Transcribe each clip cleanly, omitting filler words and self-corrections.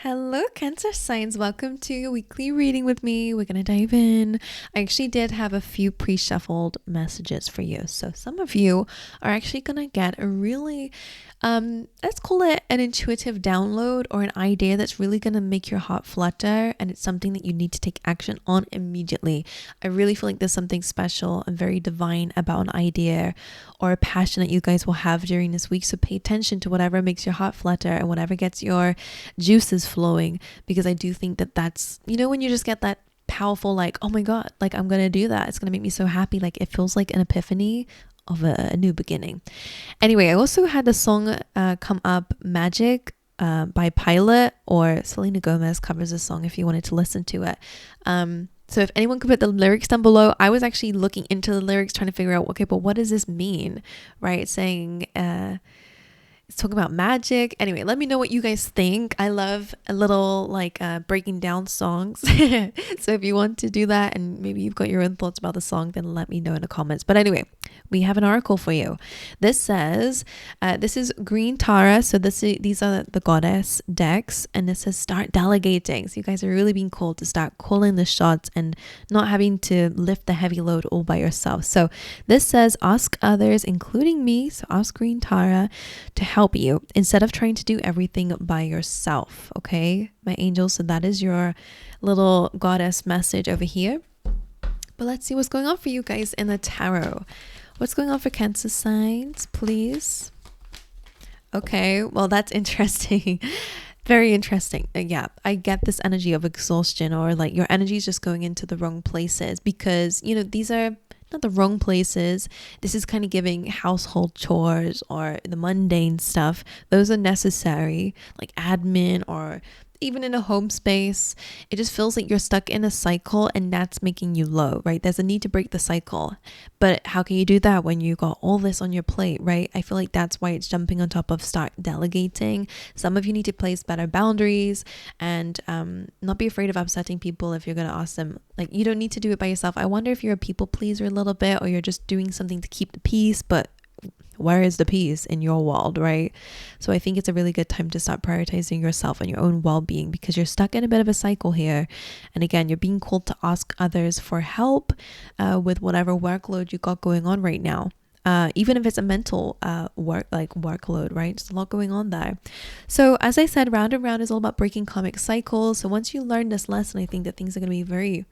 Hello, Cancer signs. Welcome to your weekly reading with me. We're going to dive in. I actually did have a few pre-shuffled messages for you. So some of you are actually going to get a really, let's call it an intuitive download or an idea that's really going to make your heart flutter. And it's something that you need to take action on immediately. I really feel like there's something special and very divine about an idea or a passion that you guys will have during this week. So pay attention to whatever makes your heart flutter and whatever gets your juices flowing, because I do think that that's, when you just get that powerful, like, oh my God, like I'm going to do that. It's going to make me so happy. Like it feels like an epiphany of a new beginning. Anyway, I also had the song come up, Magic by Pilot, or Selena Gomez covers this song if you wanted to listen to it. So if anyone could put the lyrics down below, I was actually looking into the lyrics, trying to figure out, okay, but what does this mean? Right? Saying, it's talking about magic. Anyway, let me know what you guys think. I love a little breaking down songs. So if you want to do that and maybe you've got your own thoughts about the song, then let me know in the comments. But anyway, we have an oracle for you. This says, this is Green Tara. So these are the goddess decks, and this says start delegating. So you guys are really being called to start calling the shots and not having to lift the heavy load all by yourself. So this says ask others, including me. So ask Green Tara to help you instead of trying to do everything by yourself. Okay, my angels, so that is your little goddess message over here. But let's see what's going on for you guys in the tarot. What's going on for Cancer signs, please? Okay, well, that's interesting. Very interesting. Yeah, I get this energy of exhaustion, or like your energy is just going into the wrong places, because these are not the wrong places. This is kind of giving household chores or the mundane stuff. Those are necessary, like admin or even in a home space. It just feels like you're stuck in a cycle, and that's making you low, right? There's a need to break the cycle. But how can you do that when you got all this on your plate, right? I feel like that's why it's jumping on top of start delegating. Some of you need to place better boundaries and not be afraid of upsetting people if you're going to ask them. Like, you don't need to do it by yourself. I wonder if you're a people pleaser a little bit, or you're just doing something to keep the peace, but where is the peace in your world, right? So I think it's a really good time to start prioritizing yourself and your own well-being, because you're stuck in a bit of a cycle here. And again, you're being called to ask others for help with whatever workload you got going on right now. Even if it's a mental workload, right? There's a lot going on there. So as I said, round and round is all about breaking karmic cycles. So once you learn this lesson, I think that things are going to be very,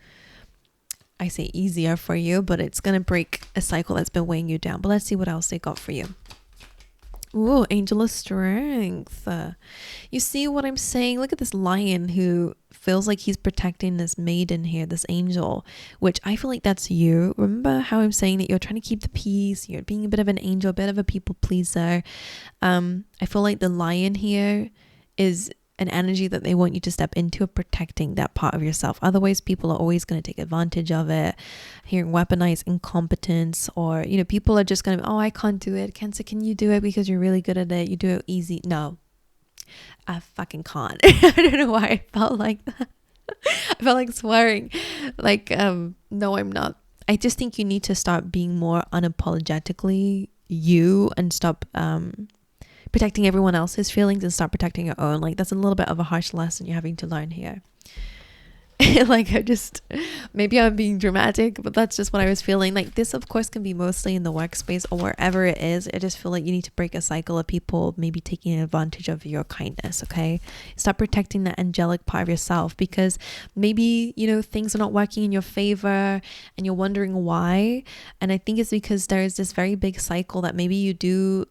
I say easier for you, but it's going to break a cycle that's been weighing you down. But let's see what else they got for you. Ooh, Angel of Strength. You see what I'm saying? Look at this lion who feels like he's protecting this maiden here, this angel, which I feel like that's you. Remember how I'm saying that you're trying to keep the peace, you're being a bit of an angel, a bit of a people pleaser. I feel like the lion here is an energy that they want you to step into, protecting that part of yourself. Otherwise, people are always going to take advantage of it, hearing weaponized incompetence, or people are just going to, oh, I can't do it. Cancer, can you do it because you're really good at it? You do it easy. No, I fucking can't. I don't know why I felt like that. I felt like swearing. Like, no, I'm not. I just think you need to start being more unapologetically you, and stop protecting everyone else's feelings and start protecting your own. Like, that's a little bit of a harsh lesson you're having to learn here. Like, maybe I'm being dramatic, but that's just what I was feeling. Like, this of course can be mostly in the workspace or wherever it is. I just feel like you need to break a cycle of people maybe taking advantage of your kindness. Okay, stop protecting that angelic part of yourself, because maybe things are not working in your favor and you're wondering why. And I think it's because there's this very big cycle that maybe you do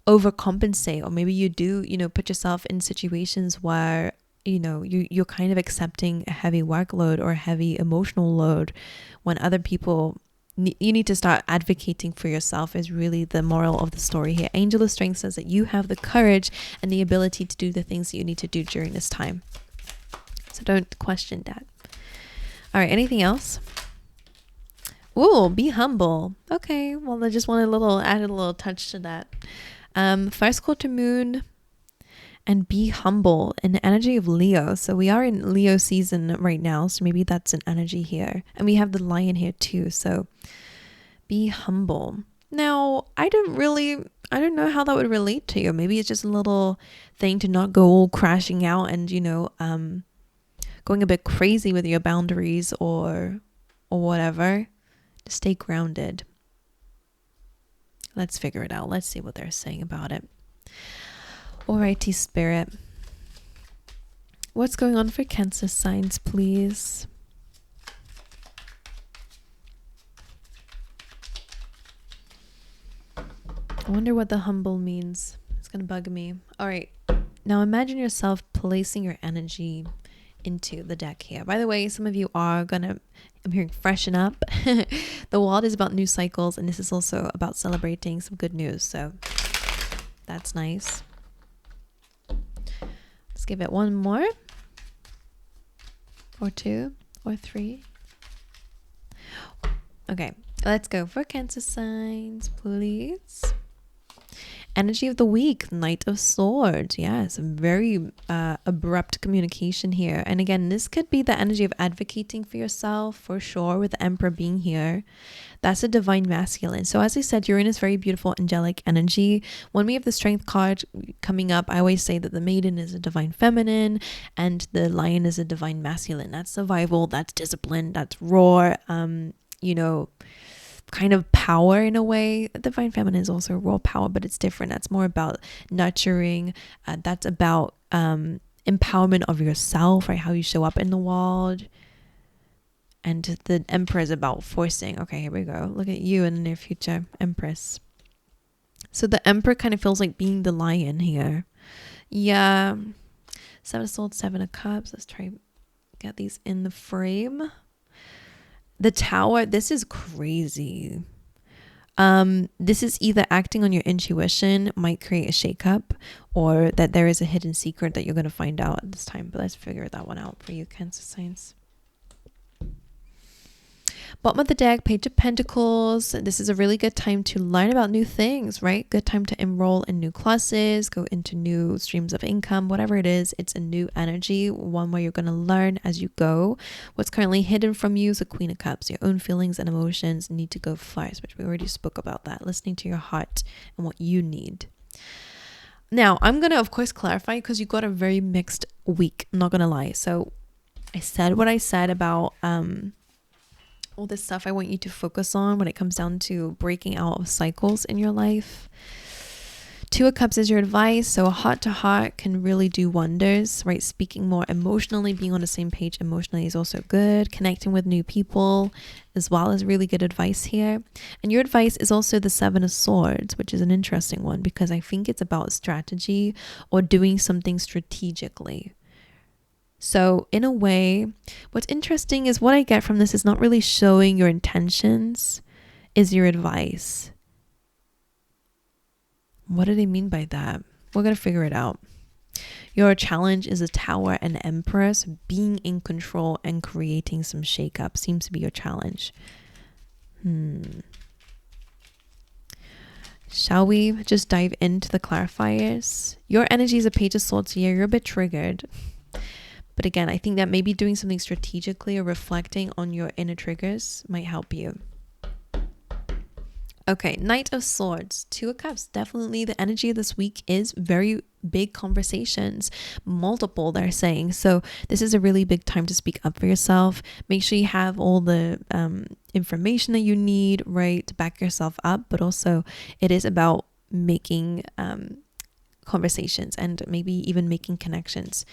overcompensate, or maybe you do put yourself in situations where you're kind of accepting a heavy workload or a heavy emotional load, when other people, you need to start advocating for yourself, is really the moral of the story here. Angel of Strength says that you have the courage and the ability to do the things that you need to do during this time, so don't question that. All right, anything else? Ooh, be humble. Okay, well, I just want add a little touch to that. First quarter moon and be humble in the energy of Leo. So we are in Leo season right now, so maybe that's an energy here. And we have the lion here too, so be humble. Now, I'm I don't know how that would relate to you. Maybe it's just a little thing to not go all crashing out and, going a bit crazy with your boundaries or whatever. Just stay grounded. Let's figure it out. Let's see what they're saying about it. Alrighty, Spirit. What's going on for Cancer signs, please? I wonder what the humble means. It's going to bug me. All right. Now imagine yourself placing your energy into the deck here. By the way, some of you are I'm hearing freshen up. The world is about new cycles, and this is also about celebrating some good news. So that's nice. Let's give it one more. Or two. Or three. Okay. Let's go for Cancer signs, please. Energy of the week, Knight of Swords. Yes, very abrupt communication here. And again, this could be the energy of advocating for yourself, for sure, with the Emperor being here. That's a divine masculine. So as I said, you're in this very beautiful angelic energy. When we have the Strength card coming up, I always say that the Maiden is a divine feminine and the Lion is a divine masculine. That's survival, that's discipline, that's raw, kind of power in a way. Divine feminine is also raw power, but it's different. That's more about nurturing. That's about empowerment of yourself, right? How you show up in the world. And the Emperor is about forcing. Okay, here we go. Look at you in the near future, Empress. So the Emperor kind of feels like being the Lion here. Yeah. 7 of Swords, 7 of Cups. Let's try get these in the frame. The Tower, this is crazy. This is either acting on your intuition, might create a shakeup, or that there is a hidden secret that you're going to find out at this time. But let's figure that one out for you, Cancer signs. Bottom of the deck, Page of Pentacles. This is a really good time to learn about new things, right? Good time to enroll in new classes, go into new streams of income, whatever it is. It's a new energy, one where you're going to learn as you go. What's currently hidden from you is the Queen of Cups. Your own feelings and emotions need to go first, which we already spoke about that. Listening to your heart and what you need. Now, I'm going to, of course, clarify because you got a very mixed week. I'm not going to lie. So I said what I said about all this stuff I want you to focus on when it comes down to breaking out of cycles in your life. 2 of Cups is your advice. So a heart to heart can really do wonders, right? Speaking more emotionally, being on the same page emotionally is also good. Connecting with new people as well is really good advice here. And your advice is also the 7 of Swords, which is an interesting one because I think it's about strategy or doing something strategically. So in a way, what's interesting is what I get from this is not really showing your intentions, is your advice. What do they mean by that? We're going to figure it out. Your challenge is a Tower and Empress. Being in control and creating some shakeup seems to be your challenge. Shall we just dive into the clarifiers? Your energy is a Page of Swords here. You're a bit triggered. But again, I think that maybe doing something strategically or reflecting on your inner triggers might help you. Okay, Knight of Swords, 2 of Cups. Definitely the energy of this week is very big conversations, multiple they're saying. So this is a really big time to speak up for yourself. Make sure you have all the information that you need, right, to back yourself up. But also it is about making conversations and maybe even making connections.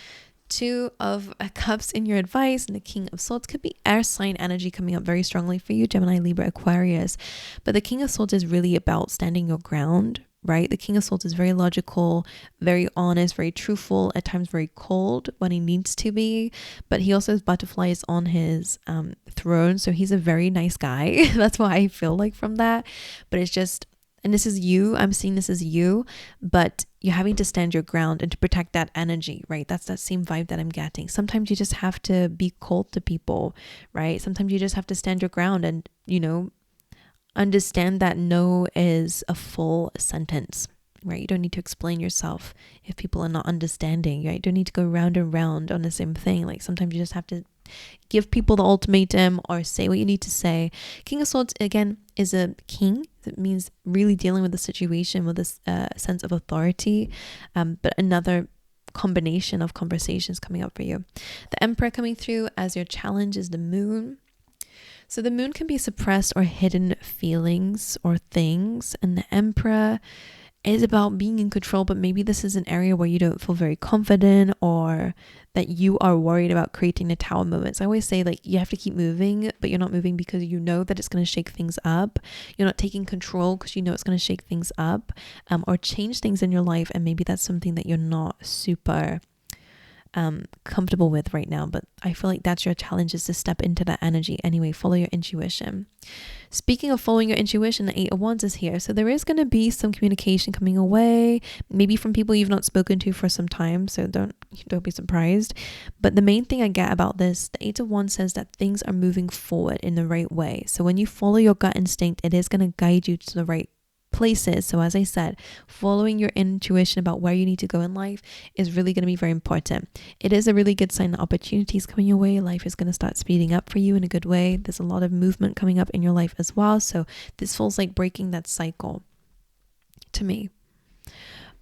2 of Cups in your advice and the King of Swords could be air sign energy coming up very strongly for you, Gemini, Libra, Aquarius. But the King of Swords is really about standing your ground, right? The King of Swords is very logical, very honest, very truthful, at times very cold when he needs to be. But he also has butterflies on his throne. So he's a very nice guy. That's what I feel like from that. But it's just, and this is you, I'm seeing this as you, but you're having to stand your ground and to protect that energy, right? That's that same vibe that I'm getting. Sometimes you just have to be cold to people, right? Sometimes you just have to stand your ground and, understand that no is a full sentence, right? You don't need to explain yourself if people are not understanding, right? You don't need to go round and round on the same thing. Like sometimes you just have to give people the ultimatum or say what you need to say. King of Swords, again, is a king. That means really dealing with the situation with this sense of authority, but another combination of conversations coming up for you. The Emperor coming through as your challenge is the Moon. So the Moon can be suppressed or hidden feelings or things, and the Emperor is about being in control, but maybe this is an area where you don't feel very confident or that you are worried about creating the tower moments. I always say, like, you have to keep moving, but you're not moving because you know that it's going to shake things up. You're not taking control because you know it's going to shake things up, or change things in your life, and maybe that's something that you're not super comfortable with right now, but I feel like that's your challenge, is to step into that energy anyway. Follow your intuition. Speaking of following your intuition, the 8 of Wands is here, so there is going to be some communication coming away, maybe from people you've not spoken to for some time, so don't be surprised. But the main thing I get about this, the 8 of Wands says that things are moving forward in the right way. So when you follow your gut instinct, it is going to guide you to the right places. So as I said, following your intuition about where you need to go in life is really going to be very important. It is a really good sign that opportunities coming your way. Life is going to start speeding up for you in a good way. There's a lot of movement coming up in your life as well. So this feels like breaking that cycle to me.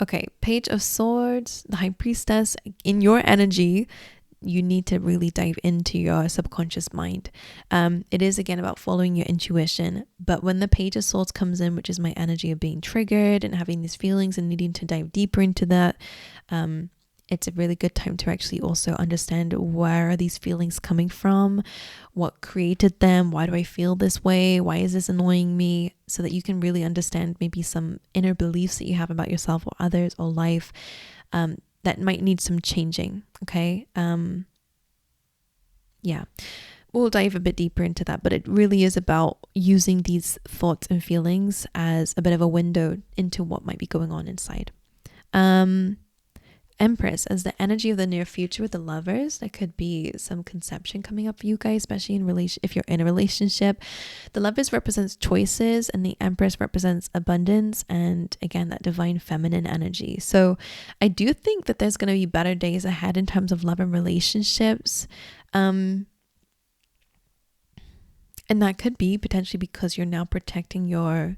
Okay, Page of Swords, the High Priestess. In your energy, you need to really dive into your subconscious mind. It is again about following your intuition, but when the Page of Swords comes in, which is my energy of being triggered and having these feelings and needing to dive deeper into that, it's a really good time to actually also understand, where are these feelings coming from, what created them, why do I feel this way, why is this annoying me, so that you can really understand maybe some inner beliefs that you have about yourself or others or life, that might need some changing. Okay. Yeah, we'll dive a bit deeper into that, but it really is about using these thoughts and feelings as a bit of a window into what might be going on inside. Empress, as the energy of the near future with the Lovers. There could be some conception coming up for you guys, especially if you're in a relationship. The Lovers represents choices, and the Empress represents abundance, and again, that divine feminine energy. So I do think that there's going to be better days ahead in terms of love and relationships. And that could be potentially because you're now protecting your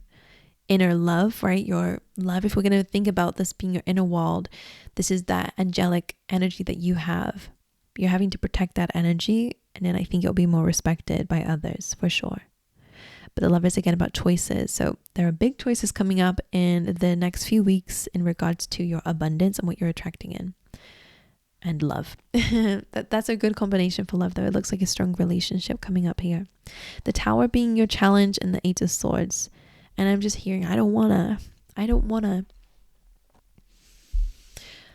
inner love, right? Your love, if we're going to think about this being your inner world, this is that angelic energy that you have. You're having to protect that energy, and then I think it'll be more respected by others for sure. But the Lover is again about choices. So there are big choices coming up in the next few weeks in regards to your abundance and what you're attracting in. And love. That's a good combination for love, though. It looks like a strong relationship coming up here. The Tower being your challenge, and the 8 of Swords. And I'm just hearing, I don't wanna.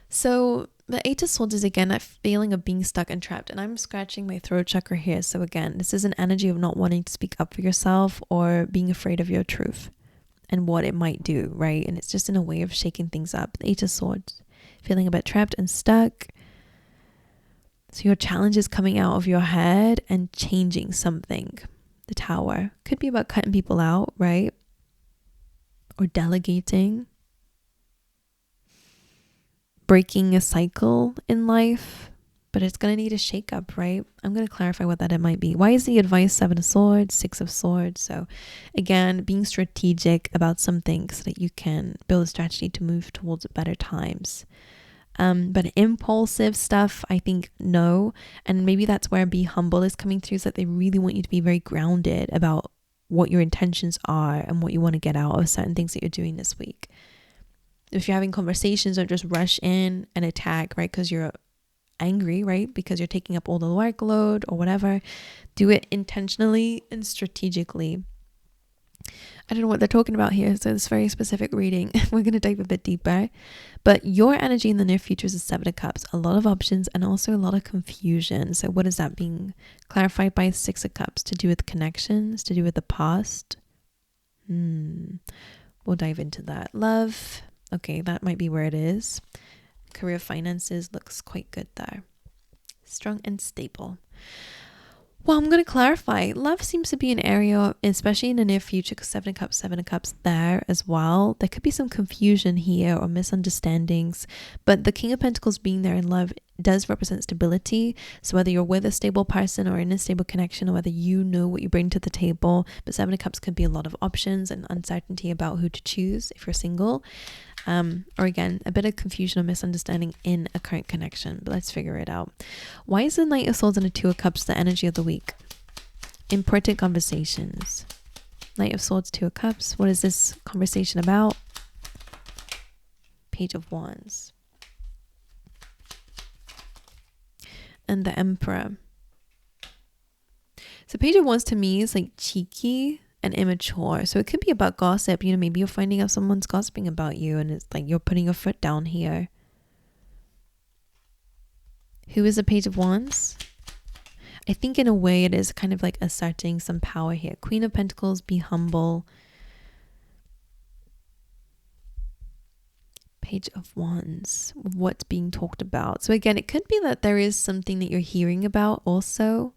So the 8 of Swords is again that feeling of being stuck and trapped. And I'm scratching my throat chakra here. So again, this is an energy of not wanting to speak up for yourself or being afraid of your truth and what it might do, right? And it's just in a way of shaking things up. The 8 of Swords, feeling a bit trapped and stuck. So your challenge is coming out of your head and changing something. The Tower could be about cutting people out, right? Or delegating, breaking a cycle in life, but it's going to need a shake up, right? I'm going to clarify what that it might be. Why is the advice 7 of Swords, 6 of Swords? So again, being strategic about some things so that you can build a strategy to move towards better times. But impulsive stuff, I think no. And maybe that's where be humble is coming through, so that they really want you to be very grounded about what your intentions are and what you want to get out of certain things that you're doing this week. If you're having conversations, don't just rush in and attack, right? Because you're angry, right? Because you're taking up all the workload or whatever. Do it intentionally and strategically. I don't know what they're talking about here, so it's very specific reading. We're going to dive a bit deeper. But your energy in the near future is a 7 of Cups, a lot of options and also a lot of confusion. So what is that being clarified by 6 of Cups? To do with connections, to do with the past? We'll dive into that. Love, okay, that might be where it is. Career finances looks quite good there. Strong and stable. Well, I'm going to clarify. Love seems to be an area, especially in the near future, because 7 of Cups there as well. There could be some confusion here or misunderstandings, but the King of Pentacles being there in love does represent stability. So whether you're with a stable person or in a stable connection, or whether you know what you bring to the table, but Seven of Cups could be a lot of options and uncertainty about who to choose if you're single. Or again, a bit of confusion or misunderstanding in a current connection, but let's figure it out. Why is the Knight of Swords and the Two of Cups the energy of the week? Important conversations. Knight of Swords, Two of Cups. What is this conversation about? Page of Wands. And the Emperor. So Page of Wands to me is like cheeky and immature. So it could be about gossip. You know, maybe you're finding out someone's gossiping about you and it's like you're putting your foot down here. Who is the Page of Wands? I think in a way it is kind of like asserting some power here. Queen of Pentacles, be humble. Page of Wands, what's being talked about. So again, it could be that there is something that you're hearing about also.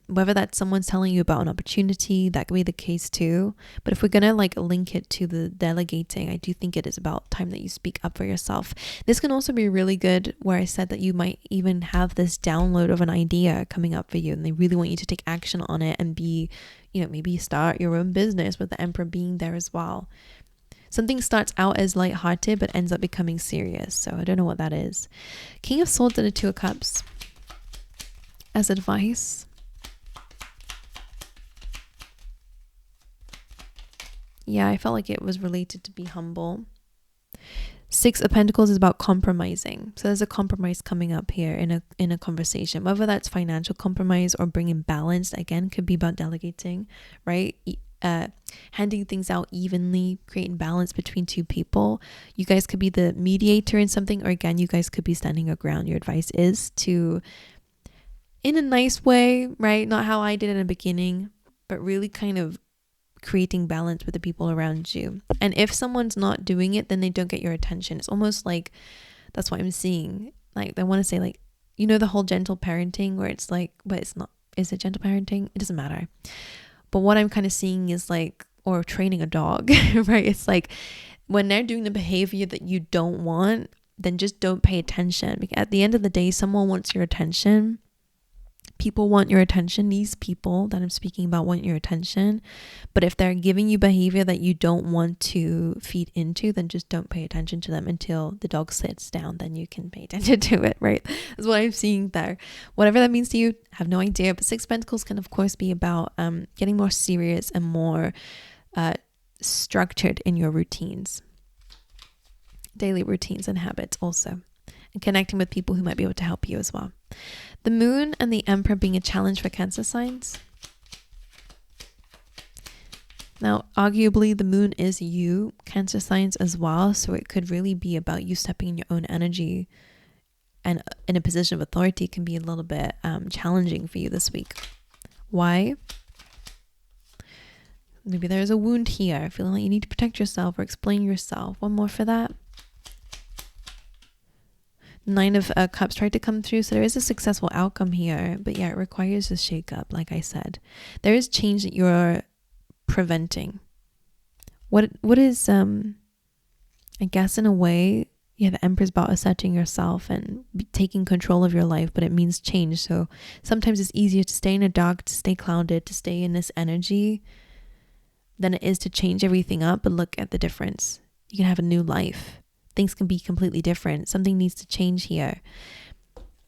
Whether that's someone's telling you about an opportunity, that could be the case too. But if we're gonna like link it to the delegating, I do think it is about time that you speak up for yourself. This can also be really good where I said that you might even have this download of an idea coming up for you and they really want you to take action on it and be, you know, maybe start your own business with the Emperor being there as well. Something starts out as lighthearted but ends up becoming serious. So I don't know what that is. King of Swords and the Two of Cups. As advice. Yeah, I felt like it was related to be humble. Six of Pentacles is about compromising. So there's a compromise coming up here in a conversation. Whether that's financial compromise or bringing balance, again, could be about delegating, right? Handing things out evenly, creating balance between two people. You guys could be the mediator in something, or again, you guys could be standing your ground. Your advice is to, in a nice way, right? Not how I did in the beginning, but really kind of creating balance with the people around you. And if someone's not doing it, then they don't get your attention. It's almost like, that's what I'm seeing. Like, I want to say, like, you know, the whole gentle parenting where it's like, but it's not, is it gentle parenting? It doesn't matter. But what I'm kind of seeing is like, or training a dog, right? It's like when they're doing the behavior that you don't want, then just don't pay attention. Because at the end of the day, someone wants your attention. People want your attention. These people that I'm speaking about want your attention. But if they're giving you behavior that you don't want to feed into, then just don't pay attention to them until the dog sits down. Then you can pay attention to it, right? That's what I'm seeing there. Whatever that means to you, I have no idea. But Six of Pentacles can, of course, be about getting more serious and more structured in your routines. Daily routines and habits also. And connecting with people who might be able to help you as well. The Moon and the Emperor being a challenge for Cancer signs. Now, arguably, the Moon is you, Cancer signs as well. So it could really be about you stepping in your own energy. And in a position of authority can be a little bit challenging for you this week. Why? Maybe there's a wound here, feeling like you need to protect yourself or explain yourself. One more for that. Nine of Cups tried to come through, so there is a successful outcome here, but yeah, it requires a shake-up. Like I said, there is change that you're preventing. What is I guess in a way, yeah, the Emperor's about asserting yourself and taking control of your life, but it means change. So sometimes it's easier to stay in the dark, to stay clouded, to stay in this energy than it is to change everything up. But look at the difference. You can have a new life. Things can be completely different. Something needs to change here.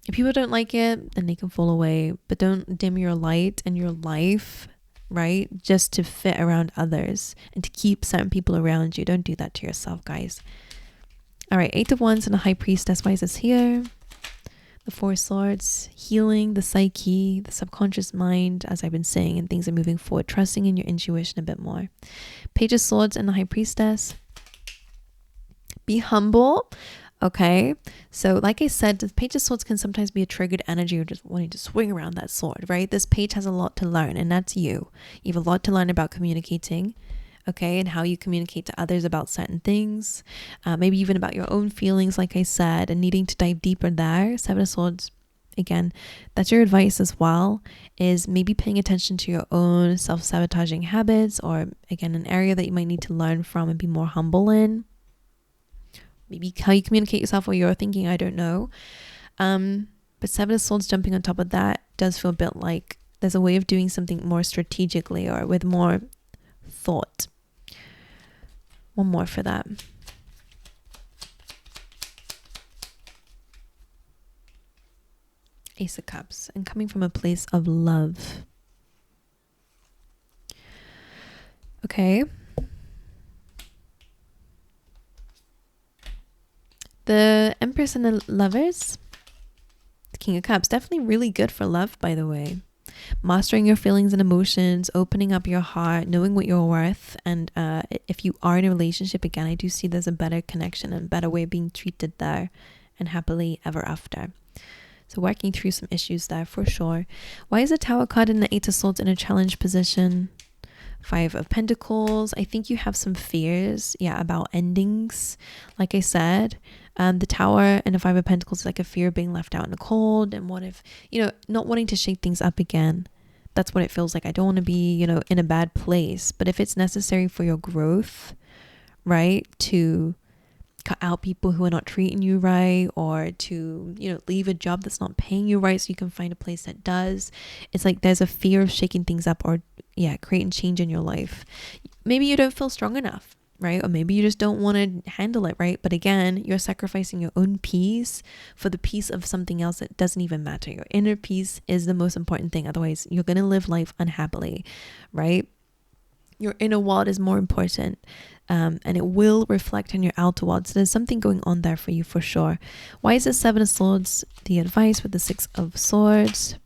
If people don't like it, then they can fall away. But don't dim your light and your life, right? Just to fit around others and to keep certain people around you. Don't do that to yourself, guys. All right, Eight of Wands and the High Priestess. Why is this here? The Four of Swords, healing the psyche, the subconscious mind, as I've been saying, and things are moving forward. Trusting in your intuition a bit more. Page of Swords and the High Priestess. Be humble. Okay. So like I said, the Page of Swords can sometimes be a triggered energy or just wanting to swing around that sword, right? This page has a lot to learn, and that's you. You have a lot to learn about communicating, okay, and how you communicate to others about certain things, maybe even about your own feelings, like I said, and needing to dive deeper there. Seven of Swords, again, that's your advice as well, is maybe paying attention to your own self-sabotaging habits, or again, an area that you might need to learn from and be more humble in. Maybe how you communicate yourself or you're thinking, I don't know. But Seven of Swords jumping on top of that does feel a bit like there's a way of doing something more strategically or with more thought. One more for that. Ace of Cups, and coming from a place of love. Okay. The Empress and the Lovers. The King of Cups, definitely really good for love, by the way. Mastering your feelings and emotions, opening up your heart, knowing what you're worth. And if you are in a relationship, again, I do see there's a better connection and better way of being treated there, and happily ever after. So working through some issues there for sure. Why is the Tower card in the Eight of Swords in a challenge position? Five of Pentacles. I think you have some fears, about endings. Like I said, the Tower and the Five of Pentacles is like a fear of being left out in the cold. And what if, not wanting to shake things up again. That's what it feels like. I don't want to be, in a bad place. But if it's necessary for your growth, right, to cut out people who are not treating you right, or to leave a job that's not paying you right so you can find a place that does, it's like there's a fear of shaking things up or creating change in your life. Maybe you don't feel strong enough, right? Or maybe you just don't want to handle it, right? But again, you're sacrificing your own peace for the peace of something else that doesn't even matter. Your inner peace is the most important thing. Otherwise you're going to live life unhappily, right? Your inner world is more important, and it will reflect in your outer world. So there's something going on there for you for sure. Why is the Seven of Swords the advice with the Six of Swords?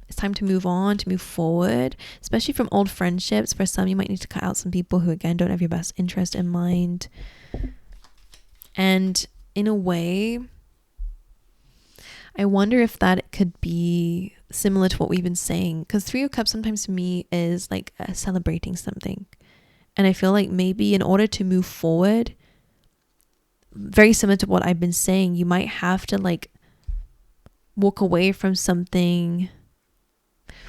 It's time to move on, to move forward, especially from old friendships. For some, you might need to cut out some people who, again, don't have your best interest in mind. And in a way, I wonder if that could be similar to what we've been saying, because Three of Cups sometimes to me is like celebrating something, and I feel like maybe in order to move forward, very similar to what I've been saying, you might have to like walk away from something.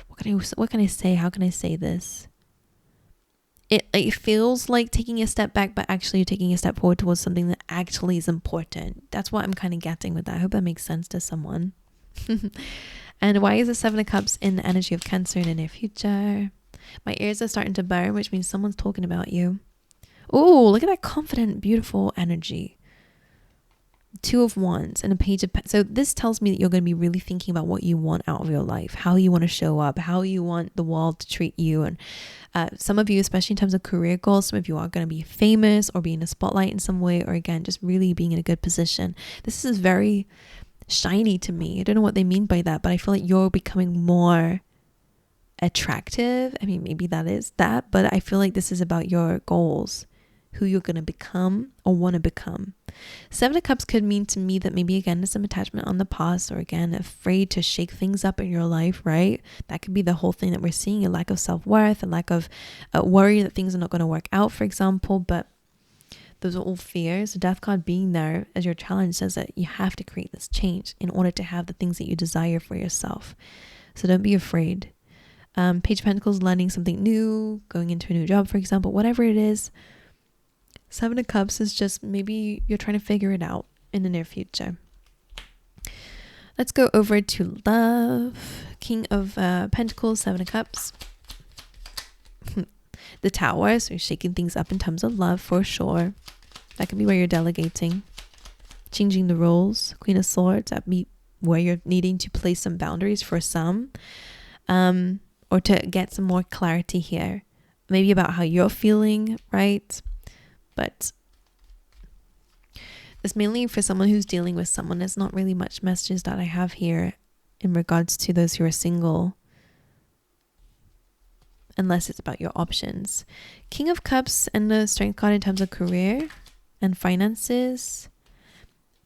What can I say? How can I say this? It feels like taking a step back, but actually you're taking a step forward towards something that actually is important. That's what I'm kind of getting with that. I hope that makes sense to someone. And why is the Seven of Cups in the energy of Cancer in the near future? My ears are starting to burn, which means someone's talking about you. Oh, look at that confident, beautiful energy. Two of Wands and a Page of so this tells me that you're going to be really thinking about what you want out of your life, how you want to show up, how you want the world to treat you. And some of you, especially in terms of career goals, some of you are going to be famous or be in a spotlight in some way, or again, just really being in a good position. This is very shiny to me. I don't know what they mean by that, but I feel like you're becoming more attractive. I mean, maybe that is that, but I feel like this is about your goals, who you're going to become or want to become. Seven of Cups could mean to me that maybe again there's some attachment on the past, or again afraid to shake things up in your life, right? That could be the whole thing that we're seeing, a lack of self-worth, a lack of worry that things are not going to work out, for example. But those are all fears. The Death card being there as your challenge says that you have to create this change in order to have the things that you desire for yourself. So don't be afraid. Page of Pentacles, learning something new, going into a new job, for example, whatever it is. Seven of Cups is just maybe you're trying to figure it out in the near future. Let's go over to love. King of Pentacles, Seven of Cups. The Tower, so you're shaking things up in terms of love for sure. That could be where you're delegating, changing the roles. Queen of Swords, that be where you're needing to place some boundaries for some, or to get some more clarity here, maybe about how you're feeling, right? But it's mainly for someone who's dealing with someone. There's not really much messages that I have here in regards to those who are single, unless it's about your options. King of Cups and the Strength card in terms of career and finances,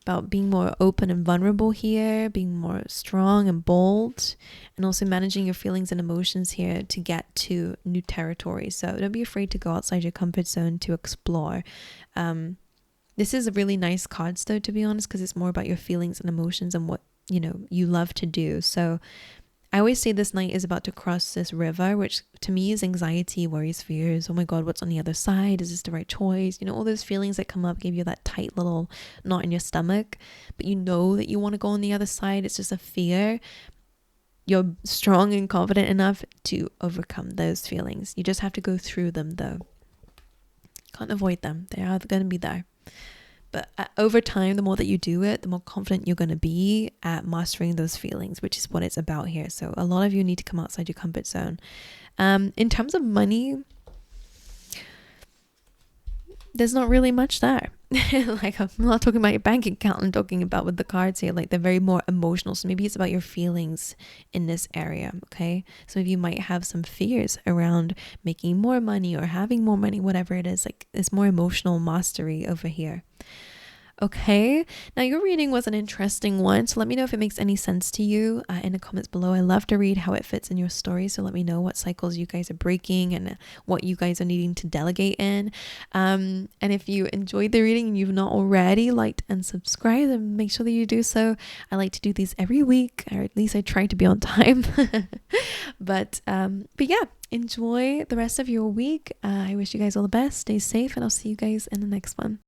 about being more open and vulnerable here, being more strong and bold, and also managing your feelings and emotions here to get to new territory. So don't be afraid to go outside your comfort zone to explore. This is a really nice card though, to be honest, because it's more about your feelings and emotions and what you love to do. So I always say this knight is about to cross this river, which to me is anxiety, worries, fears. Oh my God, what's on the other side? Is this the right choice? You know, all those feelings that come up give you that tight little knot in your stomach, but you know that you want to go on the other side. It's just a fear. You're strong and confident enough to overcome those feelings. You just have to go through them though. Can't avoid them. They are going to be there. But over time, the more that you do it, the more confident you're going to be at mastering those feelings, which is what it's about here. So a lot of you need to come outside your comfort zone. In terms of money, there's not really much there. Like, I'm not talking about your bank account. I'm talking about with the cards here. Like, they're very more emotional. So maybe it's about your feelings in this area. Okay. Some of you might have some fears around making more money or having more money, whatever it is. Like, it's more emotional mastery over here. Okay, now your reading was an interesting one, so let me know if it makes any sense to you in the comments below. I love to read how it fits in your story, so let me know what cycles you guys are breaking and what you guys are needing to delegate in. And if you enjoyed the reading and you've not already liked and subscribed, then make sure that you do so. I like to do these every week, or at least I try to be on time. But yeah, enjoy the rest of your week. I wish you guys all the best. Stay safe, and I'll see you guys in the next one.